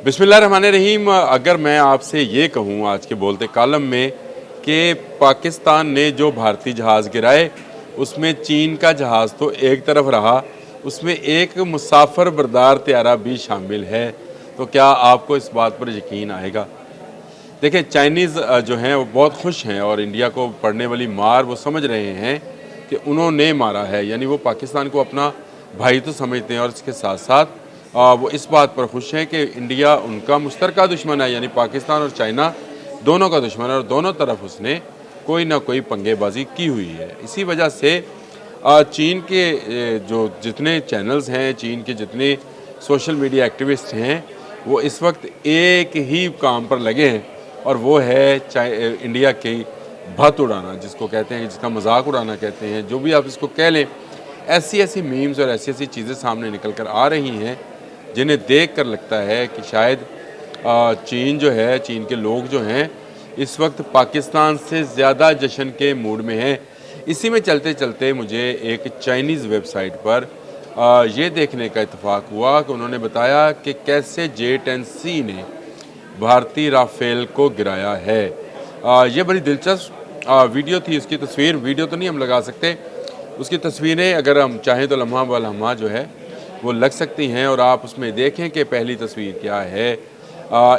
बिस्मिल्लाहिर्रहमानिर्रहीम। अगर मैं आपसे ये कहूँ आज के बोलते कालम में कि पाकिस्तान ने जो भारतीय जहाज़ गिराए उसमें चीन का जहाज़ तो एक तरफ रहा, उसमें एक मुसाफिर बरदार त्यारा भी शामिल है, तो क्या आपको इस बात पर यकीन आएगा? देखिए, चाइनीज़ जो हैं वो बहुत खुश हैं और इंडिया को पड़ने वाली मार वो समझ रहे हैं कि उन्होंने मारा है, यानी वो पाकिस्तान को अपना भाई तो समझते हैं और इसके साथ साथ वो इस बात पर खुश हैं कि इंडिया उनका मुश्तरका दुश्मन है, यानी पाकिस्तान और चाइना दोनों का दुश्मन है और दोनों तरफ उसने कोई ना कोई पंगेबाजी की हुई है। इसी वजह से चीन के जो जितने चैनल्स हैं, चीन के जितने सोशल मीडिया एक्टिविस्ट हैं, वो इस वक्त एक ही काम पर लगे हैं और वो है इंडिया की भत उड़ाना, जिसको कहते हैं, जिसका मजाक उड़ाना कहते हैं, जो भी आप इसको कह लें। ऐसी ऐसी मीम्स और ऐसी ऐसी चीज़ें सामने निकल कर आ रही हैं जिन्हें देख कर लगता है कि शायद चीन जो है, चीन के लोग जो हैं इस वक्त पाकिस्तान से ज़्यादा जश्न के मूड में हैं। इसी में चलते चलते मुझे एक चाइनीज़ वेबसाइट पर ये देखने का इत्तेफाक हुआ कि उन्होंने बताया कि कैसे J-10C ने भारतीय राफेल को गिराया है। ये बड़ी दिलचस्प वीडियो थी। उसकी तस्वीर, वीडियो तो नहीं हम लगा सकते, उसकी तस्वीरें अगर हम चाहें तो लम्हा ब लम्हा जो है वो लग सकती हैं और आप उसमें देखें कि पहली तस्वीर क्या है।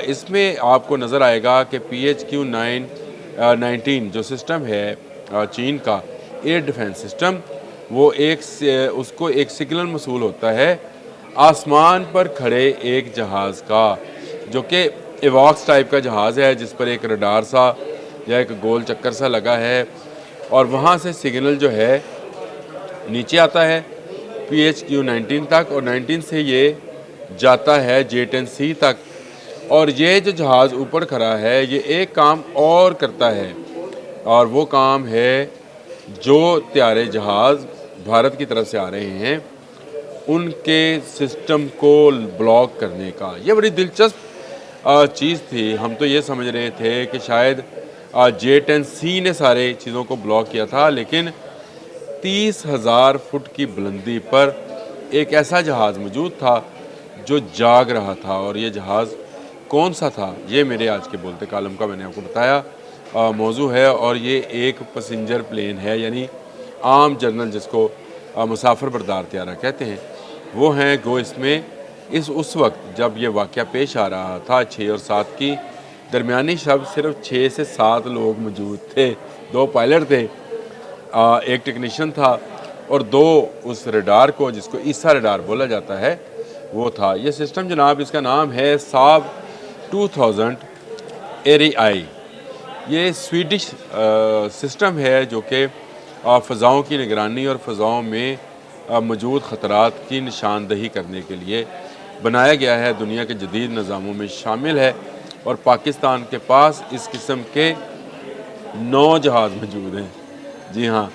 इसमें आपको नज़र आएगा कि PHQ-919 जो सिस्टम है चीन का एयर डिफेंस सिस्टम, वो उसको एक सिग्नल मसूल होता है आसमान पर खड़े एक जहाज़ का, जो कि एवॉक्स टाइप का जहाज़ है जिस पर एक रडार सा या एक गोल चक्कर सा लगा है और वहाँ से सिग्नल जो है नीचे आता है PHQ-19 तक और 19 से ये जाता है J-10C तक। और ये जो जहाज़ ऊपर खड़ा है ये एक काम और करता है और वो काम है जो त्यारे जहाज़ भारत की तरफ से आ रहे हैं उनके सिस्टम को ब्लॉक करने का। ये बड़ी दिलचस्प चीज़ थी। हम तो ये समझ रहे थे कि शायद J-10C ने सारे चीज़ों को ब्लॉक किया था, लेकिन 30,000 फुट की बुलंदी पर एक ऐसा जहाज़ मौजूद था जो जाग रहा था। और ये जहाज़ कौन सा था, ये मेरे आज के बोलते कालम का मैंने आपको बताया मौजू है। और ये एक पैसेंजर प्लेन है, यानी आम जर्नल जिसको मुसाफिर बरदार त्यारा कहते हैं, वो हैं गो इसमें उस वक्त जब ये वाक़या पेश आ रहा था 6 और 7 की दरमियानी शब सिर्फ 6 से 7 लोग मौजूद थे। 2 पायलट थे, एक टेक्नीशियन था और 2 उस रडार को, जिसको ईसा रडार बोला जाता है, वो था। ये सिस्टम जनाब, इसका नाम है साब 2000 एरियाई। ये स्वीडिश सिस्टम है जो कि फ़ज़ाओं की निगरानी और फ़ज़ाओं में मौजूद ख़तरात की निशानदही करने के लिए बनाया गया है। दुनिया के जदीद निज़ामों में शामिल है और पाकिस्तान के पास इस किस्म के 9 जहाज़ मौजूद हैं। जी हाँ,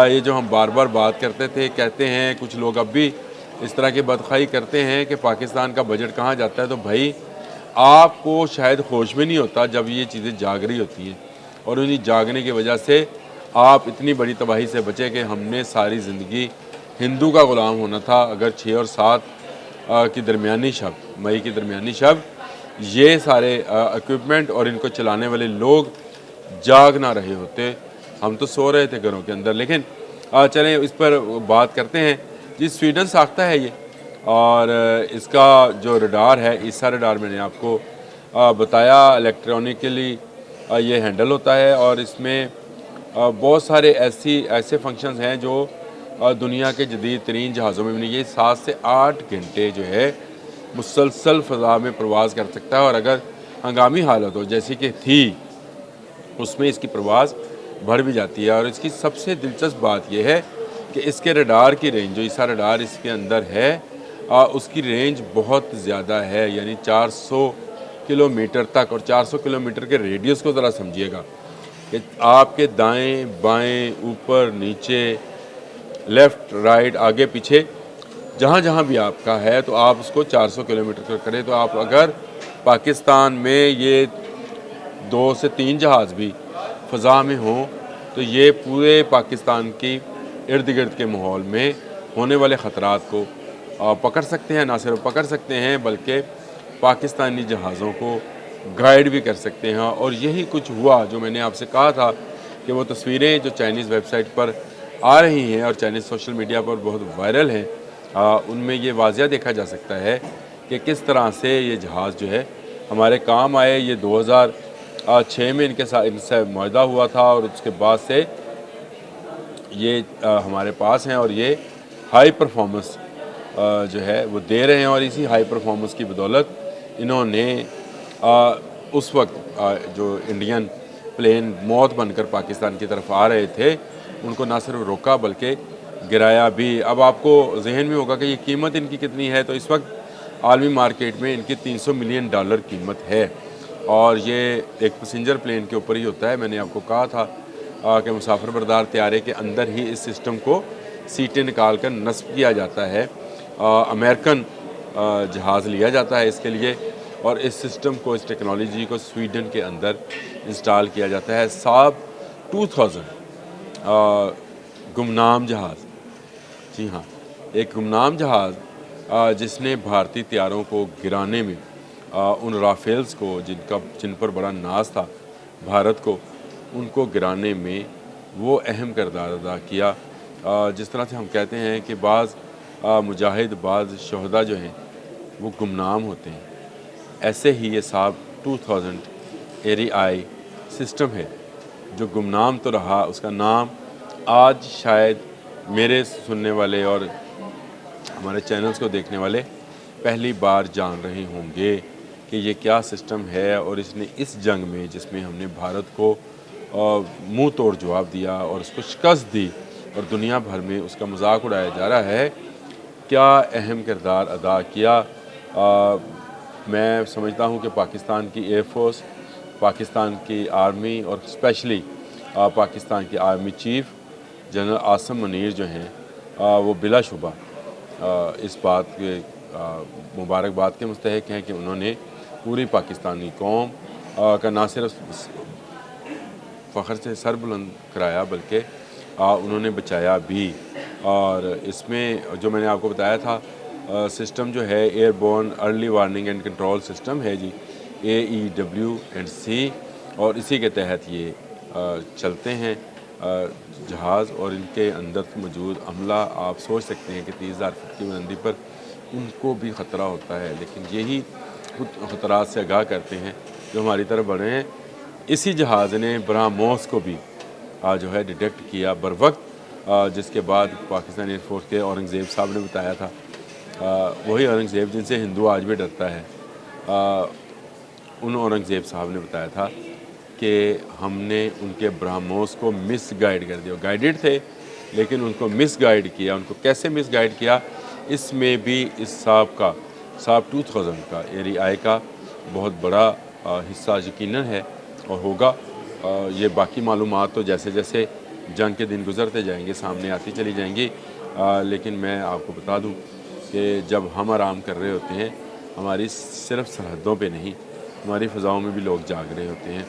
ये जो हम बार बार बात करते थे, कहते हैं कुछ लोग अब भी इस तरह की बदखाई करते हैं कि पाकिस्तान का बजट कहाँ जाता है, तो भाई आपको शायद होश में नहीं होता जब ये चीज़ें जाग रही होती हैं और उन्हीं जागने की वजह से आप इतनी बड़ी तबाही से बचे कि हमने सारी ज़िंदगी हिंदू का ग़ुलाम होना था अगर 6 और 7 की दरमियानी शब, मई की दरमियानी शब, ये सारे इक्विपमेंट और इनको चलाने वाले लोग जाग ना रहे होते। हम तो सो रहे थे घरों के अंदर। लेकिन चलें इस पर बात करते हैं। जी, स्वीडन साख्ता है ये, और इसका जो रडार है, ईसा रडार, मैंने आपको बताया इलेक्ट्रॉनिकली ये हैंडल होता है और इसमें बहुत सारे ऐसे फंक्शंस हैं जो दुनिया के जदीद तरीन जहाज़ों में भी नहीं। ये 7 से 8 घंटे जो है मुसलसल फ़ज़ा में प्रवास कर सकता है और अगर हंगामी हालत हो जैसी कि थी, उसमें इसकी प्रवास बढ़ भी जाती है। और इसकी सबसे दिलचस्प बात यह है कि इसके रडार की रेंज, जो ईसा रडार इसके अंदर है, उसकी रेंज बहुत ज़्यादा है, यानी 400 किलोमीटर तक। और 400 किलोमीटर के रेडियस को ज़रा समझिएगा कि आपके दाएं बाएं, ऊपर नीचे, लेफ़्ट राइट, आगे पीछे, जहाँ जहाँ भी आपका है, तो आप उसको 400 किलोमीटर करें तो आप अगर पाकिस्तान में ये 2 से 3 जहाज़ भी फ़ज़ा में हों तो ये पूरे पाकिस्तान की इर्द गिर्द के माहौल में होने वाले ख़तरात को पकड़ सकते हैं। ना सिर्फ पकड़ सकते हैं बल्कि पाकिस्तानी जहाज़ों को गाइड भी कर सकते हैं। और यही कुछ हुआ जो मैंने आपसे कहा था कि वो तस्वीरें जो चाइनीज़ वेबसाइट पर आ रही हैं और चाइनीज़ सोशल मीडिया पर बहुत वायरल हैं, उनमें ये वाज़िया देखा जा सकता है कि किस तरह से ये जहाज़ जो है हमारे काम आए। ये 2006 में इनसे मुआहदा हुआ था और उसके बाद से ये हमारे पास हैं और ये हाई परफॉर्मेंस जो है वो दे रहे हैं। और इसी हाई परफॉर्मेंस की बदौलत इन्होंने उस वक्त जो इंडियन प्लेन मौत बनकर पाकिस्तान की तरफ आ रहे थे उनको ना सिर्फ रोका बल्कि गिराया भी। अब आपको जहन में होगा कि ये कीमत इनकी कितनी है। तो इस वक्त आलमी मार्केट में इनकी $300 मिलियन कीमत है और ये एक पैसेंजर प्लेन के ऊपर ही होता है। मैंने आपको कहा था कि मुसाफिर बरदार तैयारे के अंदर ही इस सिस्टम को सीटें निकाल कर नस्ब किया जाता है। अमेरिकन जहाज़ लिया जाता है इसके लिए और इस सिस्टम को, इस टेक्नोलॉजी को स्वीडन के अंदर इंस्टॉल किया जाता है। साब 2000 गुमनाम जहाज़, जी हाँ, एक गुमनाम जहाज़ जिसने भारतीय तैयारों को गिराने में, उन राफेल्स को जिन पर बड़ा नाज था भारत को, उनको गिराने में वो अहम किरदार अदा किया। जिस तरह से हम कहते हैं कि बाज़ मुजाहिद, बाज़ शहदा जो हैं वो गुमनाम होते हैं, ऐसे ही ये साब 2000 एरियाई सिस्टम है जो गुमनाम तो रहा, उसका नाम आज शायद मेरे सुनने वाले और हमारे चैनल्स को देखने वाले पहली बार जान रहे होंगे कि ये क्या सिस्टम है। और इसने इस जंग में, जिसमें हमने भारत को मुंह तोड़ जवाब दिया और उसको शिकस्त दी और दुनिया भर में उसका मजाक उड़ाया जा रहा है, क्या अहम किरदार अदा किया। मैं समझता हूँ कि पाकिस्तान की एयरफोर्स, पाकिस्तान की आर्मी और स्पेशली पाकिस्तान की army chief general Asim Munir जो हैं वो बिलाशुबा इस बात के मुबारकबाद के मुस्तहिक हैं कि उन्होंने पूरी पाकिस्तानी कौम का ना सिर्फ फ़ख्र से सर बुलंद कराया बल्कि उन्होंने बचाया भी। और इसमें जो मैंने आपको बताया था सिस्टम जो है airborne early warning and control system है जी, AEW&C, और इसी के तहत ये चलते हैं जहाज़। और इनके अंदर मौजूद अमला, आप सोच सकते हैं कि 30,000 फुट की बुलंदी पर उनको भी ख़तरा होता है, लेकिन यही ख़तरात से आगाह करते हैं जो हमारी तरफ बढ़े हैं। इसी जहाज़ ने ब्रह्मोस को भी जो है डिटेक्ट किया बर वक्त, जिसके बाद पाकिस्तान एयरफोर्स के औरंगज़ेब साहब ने बताया था, वही औरंगज़ेब जिनसे हिंदू आज भी डरता है, उन औरंगज़ेब साहब ने बताया था कि हमने उनके ब्रह्मोस को मिस गाइड कर दिया। गाइडेड थे लेकिन उनको मिस गाइड किया। उनको कैसे मिस गाइड किया, इसमें भी इस साब 2000 का एरियाई का बहुत बड़ा हिस्सा यकीनन है और होगा। ये बाकी मालूमात तो जैसे जैसे जंग के दिन गुजरते जाएंगे सामने आती चली जाएंगी, लेकिन मैं आपको बता दूं कि जब हम आराम कर रहे होते हैं, हमारी सिर्फ सरहदों पे नहीं, हमारी फ़ज़ाओं में भी लोग जाग रहे होते हैं।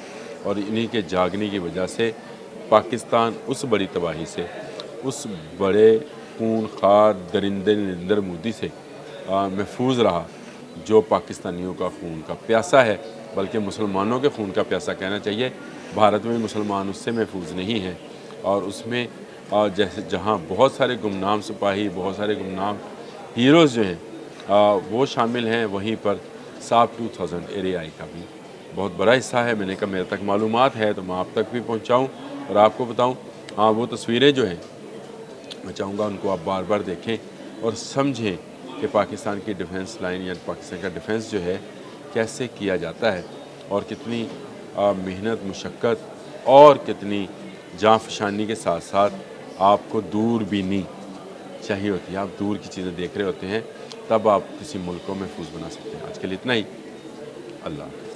और इन्हीं के जागने की वजह से पाकिस्तान उस बड़ी तबाही से, उस बड़े खून खार दरिंदे नरिंदर मोदी से महफूज रहा जो पाकिस्तानियों का खून का प्यासा है, बल्कि मुसलमानों के खून का प्यासा कहना चाहिए। भारत में मुसलमान उससे महफूज नहीं हैं और उसमें जैसे जहाँ बहुत सारे गुमनाम सिपाही, बहुत सारे गुमनाम हीरोज़ जो हैं वो शामिल हैं, वहीं पर साब 2000 एरियाई का भी बहुत बड़ा हिस्सा है। मैंने कहा मेरे तक मालूमात है तो मैं आप तक भी पहुँचाऊँ और आपको बताऊँ। हाँ, वो तस्वीरें जो हैं मैं चाहूँगा उनको आप बार बार देखें और समझें कि पाकिस्तान की डिफेंस लाइन या पाकिस्तान का डिफेंस जो है कैसे किया जाता है और कितनी मेहनत, मुशक्क़त और कितनी जाँफशानी के साथ साथ आपको दूरबीनी चाहिए होती है। आप दूर की चीज़ें देख रहे होते हैं, तब आप किसी मुल्क को महफूज बना सकते हैं। आज के लिए इतना ही। अल्लाह।